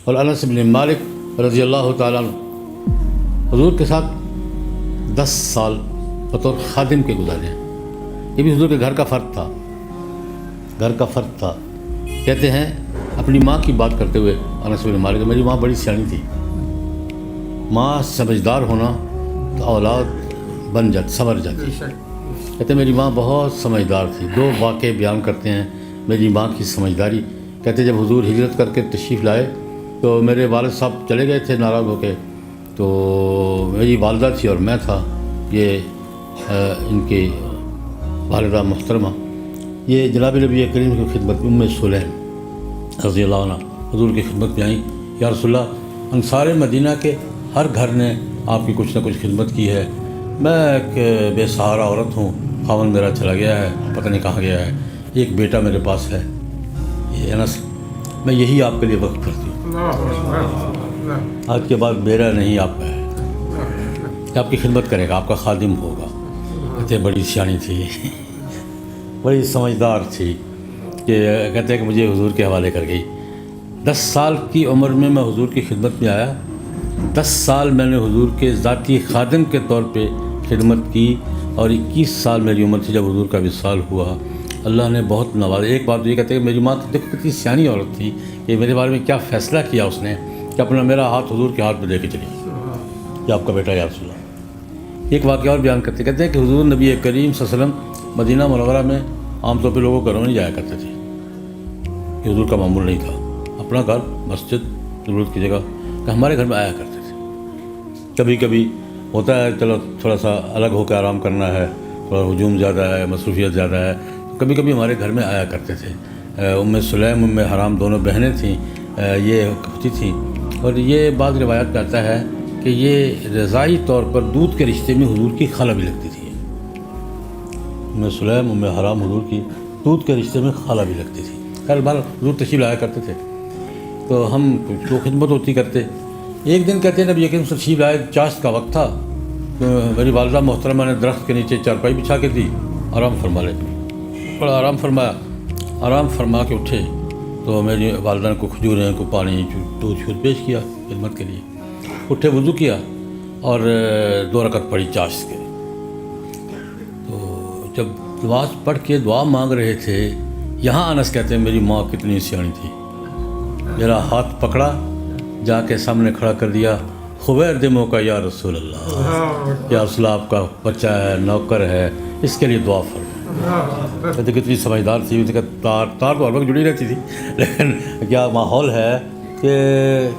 اور انس بن مالک رضی اللہ تعالیٰ عنہ حضور کے ساتھ 10 سال بطور خادم کے گزارے ہیں. یہ بھی حضور کے گھر کا فرد تھا. کہتے ہیں اپنی ماں کی بات کرتے ہوئے انس بن مالک، میری ماں بڑی سیانی تھی. ماں سمجھدار ہونا تو اولاد سنور جاتی. کہتے ہیں میری ماں بہت سمجھدار تھی. 2 واقعے بیان کرتے ہیں میری ماں کی سمجھداری. کہتے ہیں جب حضور ہجرت کر کے تشریف لائے تو میرے والد صاحب چلے گئے تھے ناراض ہو کے، تو میری والدہ تھی اور میں تھا. یہ ان کی والدہ محترمہ یہ جناب نبی کریم کی خدمت میں ام سلیم رضی اللہ عنہ حضور کی خدمت میں آئیں. یا رسول اللہ، انصار مدینہ کے ہر گھر نے آپ کی کچھ نہ کچھ خدمت کی ہے. میں ایک بے سہارا عورت ہوں، خاوند میرا چلا گیا ہے، پتہ نہیں کہاں گیا ہے. ایک بیٹا میرے پاس ہے، یہ انس، میں یہی آپ کے لیے وقت کرتی ہوں. آج کے بعد میرا نہیں آپ کا ہے، کہ آپ کی خدمت کرے گا، آپ کا خادم ہوگا. کہتے بڑی سیانی تھی، بڑی سمجھدار تھی، کہ کہتے ہیں کہ مجھے حضور کے حوالے کر گئی. 10 سال کی عمر میں حضور کی خدمت میں آیا. 10 سال میں نے حضور کے ذاتی خادم کے طور پہ خدمت کی، اور 21 سال میری عمر تھی جب حضور کا وصال ہوا. اللہ نے بہت نوازا. ایک بات یہ کہتے ہیں کہ میری ماں دیکھو کتنی سیانی عورت تھی کہ میرے بارے میں کیا فیصلہ کیا اس نے، کہ اپنا میرا ہاتھ حضور کے ہاتھ میں دے کے چلی کہ آپ کا بیٹا یا رسول اللہ. ایک واقعہ اور بیان کرتے ہیں کہ حضور نبی کریم صلی اللہ علیہ وسلم مدینہ منورہ میں عام طور پہ لوگوں کو گھروں نہیں جایا کرتے تھے. یہ حضور کا معمول نہیں تھا. اپنا گھر، مسجد، ضرورت کی جگہ کہ ہمارے گھر میں آیا کرتے تھے. کبھی کبھی ہوتا ہے چلو تھوڑا سا الگ ہو کے آرام کرنا ہے، تھوڑا ہجوم زیادہ ہے، مصروفیت زیادہ ہے، کبھی کبھی ہمارے گھر میں آیا کرتے تھے. ام سلیم، ام حرام دونوں بہنیں تھیں، یہ ہوتی تھیں. اور یہ بعض روایات میں آتا ہے کہ یہ رضائی طور پر دودھ کے رشتے میں حضور کی خالہ بھی لگتی تھی. ام سلیم، ام حرام حضور کی دودھ کے رشتے میں خالہ بھی لگتی تھی. خیر بار حضور تشریف لایا کرتے تھے تو ہم جو خدمت ہوتی کرتے. ایک دن کہتے ہیں نبی کریم تشریف لائے، چاشت کا وقت تھا، تو میری والدہ محترمہ نے درخت کے نیچے چارپائی بچھا کے دی، آرام فرما لے. بڑا آرام فرمایا. آرام فرما کے اٹھے تو میری والدہ نے کو کھجوریں، کو پانی، دودھ شود پیش کیا خدمت کے لیے. اٹھے، وضو کیا اور 2 رکعت پڑھی چاشت کے. تو جب نماز پڑھ کے دعا مانگ رہے تھے، یہاں انس کہتے ہیں میری ماں کتنی سیانی تھی. میرا ہاتھ پکڑا، جا کے سامنے کھڑا کر دیا، خبیر دموں کا یا رسول اللہ، یا رسول اللہ آپ کا بچہ ہے، نوکر ہے، اس کے لیے دعا فرمائیں. کہتے کتنی سمجھدار تھی. تار تو ہر وقت جڑی رہتی تھی، لیکن کیا ماحول ہے کہ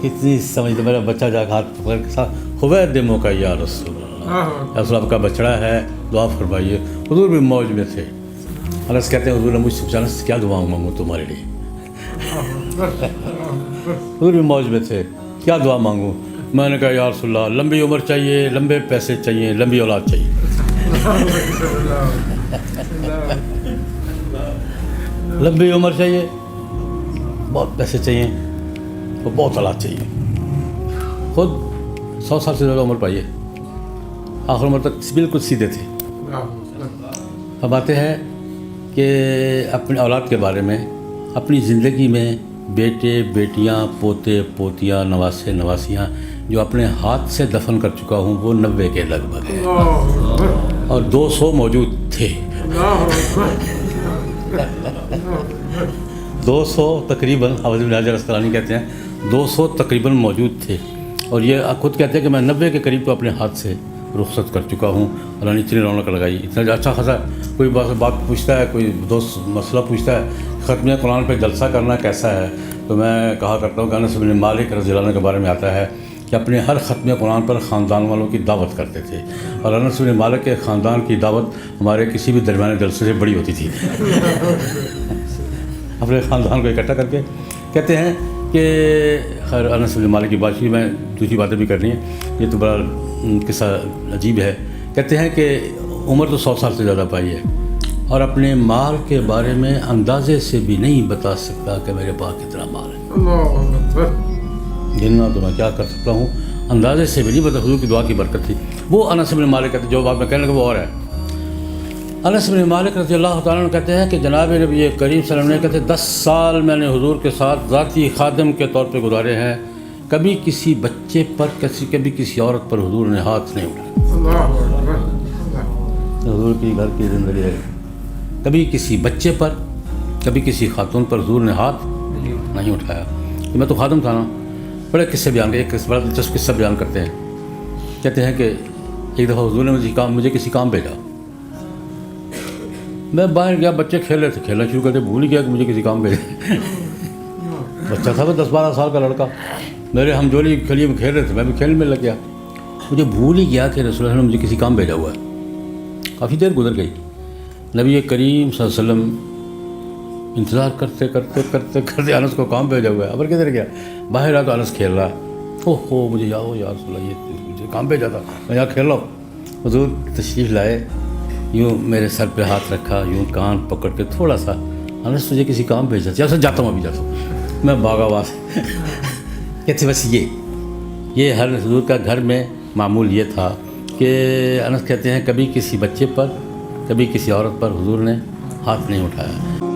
کتنی سمجھدار. میرا بچہ جا کے ہاتھ پکڑ کے ساتھ خبیر دموں کا یا رسول اللہ، یا رسول اللہ آپ کا بچڑا ہے، دعا فرمائیے. حضور بھی موج میں تھے. انس کہتے ہیں حضور نے مجھ سے پوچھا انس کیا دعا مانگوں تمہارے لیے. حضور بھی موج میں تھے، کیا دعا مانگوں. میں نے کہا یا رسول اللہ لمبی عمر چاہیے، لمبے پیسے چاہیے، لمبی اولاد چاہیے. لمبی عمر چاہیے، بہت پیسے چاہیے اور بہت اولاد چاہیے. خود 100 سال سے زیادہ عمر پائیے، آخر عمر تک بالکل سیدھے تھے. اب آتے ہیں کہ اپنی اولاد کے بارے میں. اپنی زندگی میں بیٹے، بیٹیاں، پوتے، پوتیاں، نواسے، نواسیاں جو اپنے ہاتھ سے دفن کر چکا ہوں وہ 90 کے لگ بھگ ہے، اور 200 موجود تھے. 200 تقریباً، حافظ ابن حجر اسقلانی کہتے ہیں 200 تقریباً موجود تھے. اور یہ خود کہتے ہیں کہ میں 90 کے قریب تو اپنے ہاتھ سے رخصت کر چکا ہوں. اللہ نے اتنی رونق لگائی، اتنا اچھا خاصا. کوئی بات پوچھتا ہے، کوئی دوست مسئلہ پوچھتا ہے ختم قرآن پہ جلسہ کرنا کیسا ہے، تو میں کہا کرتا ہوں کہ انس بن مالک رضی اللہ عنہ کے بارے میں آتا ہے کہ اپنے ہر ختم قرآن پر خاندان والوں کی دعوت کرتے تھے. اور انس بن مالک کے خاندان کی دعوت ہمارے کسی بھی درمیانے جلسے سے بڑی ہوتی تھی. اپنے خاندان کو اکٹھا کر کے کہتے ہیں کہ خیر انس بن مالک کی بات ہی، میں دوسری باتیں بھی کرنی ہیں، یہ تو بڑا قصہ عجیب ہے. کہتے ہیں کہ عمر تو 100 سال سے زیادہ پائی ہے، اور اپنے مال کے بارے میں اندازے سے بھی نہیں بتا سکتا کہ میرے پاس کتنا مال ہے. گننا تو میں کیا کر سکتا ہوں، اندازے سے بھی نہیں بتا. حضور کی دعا کی برکت تھی. وہ انس بن مالک کہتے ہیں، جو بات میں کہنے لگا وہ اور ہے. انس بن مالک رضی اللہ تعالیٰ عنہ کہتے ہیں کہ جناب نبی کریم صلی اللہ علیہ وسلم نے کہتے 10 سال میں نے حضور کے ساتھ ذاتی خادم کے طور پہ گزارے ہیں. کبھی کسی بچے پر کبھی کسی عورت پر حضور نے ہاتھ نہیں اٹھایا. حضور کی گھر کی زندگی ہے. کبھی کسی بچے پر کبھی کسی خاتون پر حضور نے ہاتھ نہیں اٹھایا. میں تو خادم تھا نا. بڑے قصے بیان ایک بڑا دلچسپ قصہ بیان کرتے ہیں. کہتے ہیں کہ ایک دفعہ حضور نے مجھے کسی کام بھیجا. میں باہر گیا, بچے کھیل رہے تھے, کھیلنا شروع کرتے, بھول گیا کہ مجھے کسی کام بھیجا. بچہ تھا وہ 10-12 سال کا لڑکا. میرے ہم جولی کھیلی میں کھیل رہے تھے, میں بھی کھیل میں لگ گیا. مجھے بھول ہی گیا کہ رسول اللہ نے مجھے کسی کام بھیجا ہوا ہے. کافی دیر گزر گئی. نبی کریم صلی اللہ علیہ وسلم انتظار کرتے کرتے کرتے کرتے انس کو کام بھیجا ہوا ہے. اب کدھر گیا؟ باہر آ تو انس کھیل رہا ہے. اوہ مجھے یا رسول اللہ, یہ مجھے کام بھیجا تھا, میں یہاں کھیل رہا ہوں. حضور تشریف لائے, یوں میرے سر پہ ہاتھ رکھا, یوں کان پکڑ کے تھوڑا سا, انس تجھے کسی کام بھیجا تھا. جاتا ہوں ابھی جاتا ہوں. میں بھاگا وہاں سے. کہتے بس یہ ہر حضور کا گھر میں معمول یہ تھا کہ انس کہتے ہیں کبھی کسی بچے پر کبھی کسی عورت پر حضور نے ہاتھ نہیں اٹھایا.